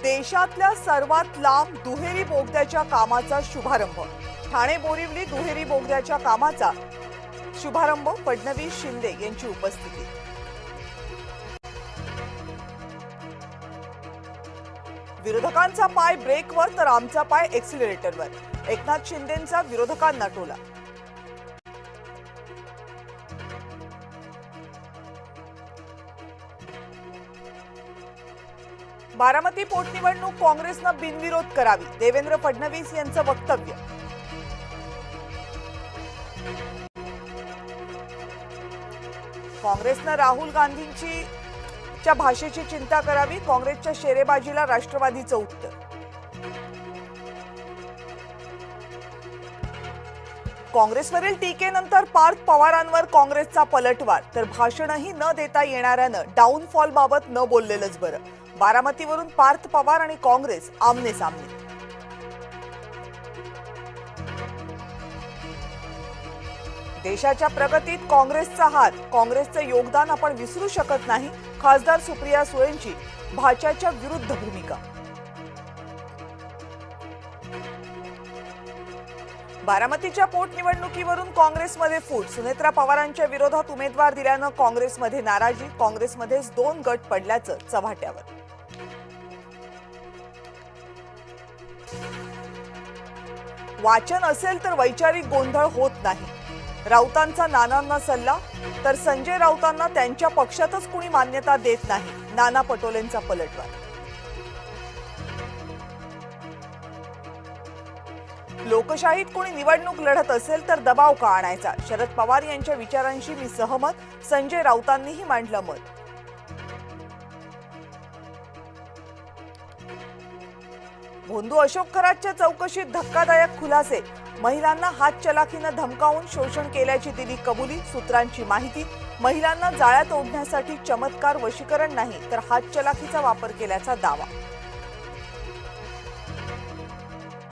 देशातल्या सर्वात लांब दुहेरी बोगद्याच्या कामाचा शुभारंभ। ठाणे बोरिवली दुहेरी बोगद्याच्या कामाचा शुभारंभ फडणवीस शिंदे यांची उपस्थिती। विरोधकांचा पाय ब्रेकवर तर आमचा पाय एक्सिलरेटरवर, एकनाथ शिंदेंचा विरोधकांना टोला। बारामती पोटनिवडणूक काँग्रेसनं बिनविरोध करावी, देवेंद्र फडणवीस यांचं वक्तव्य। काँग्रेसनं राहुल गांधींच्या भाषेची चिंता करावी, काँग्रेसच्या शेरेबाजीला राष्ट्रवादीचं उत्तर। काँग्रेसवरील टीकेनंतर पार्थ पवारांवर काँग्रेसचा पलटवार, तर भाषणही न देता येणाऱ्यानं डाऊनफॉल बाबत न बोललेलंच बरं। बारामतीवरून पार्थ पवार आणि काँग्रेस आमने सामने। देशाच्या प्रगतीत काँग्रेसचा हात, काँग्रेसचं योगदान आपण विसरू शकत नाही, खासदार सुप्रिया सुळेंची भाजपच्या विरुद्ध भूमिका। बारामतीच्या पोटनिवडणुकीवरून काँग्रेसमध्ये फूट, सुनेत्रा पवारांच्या विरोधात उमेदवार दिल्यानं काँग्रेसमध्ये नाराजी, काँग्रेसमध्येच दोन गट पडल्याचं चव्हाट्यावर। वाचन असेल तर वैचारिक गोंधळ होत नाही, राऊतांचा नानांना सल्ला, तर संजय राऊतांना त्यांच्या पक्षातच कुणी मान्यता देत नाही, नाना पटोलेंचा पलटवार। लोकशाहीत कोणी निवडणूक लढत असेल तर दबाव का आणायचा, शरद पवार यांच्या विचारांशी मी सहमत, संजय राऊतांनीही मांडलं मत। भोंदू अशोक खरातच्या चौकशीत धक्कादायक खुलासे, महिलांना हातचलाखीनं धमकावून शोषण केल्याची दिली कबुली, सूत्रांची माहिती, महिलांना जाळ्यात ओढण्यासाठी चमत्कार वशीकरण नाही तर हातचलाखीचा वापर केल्याचा दावा।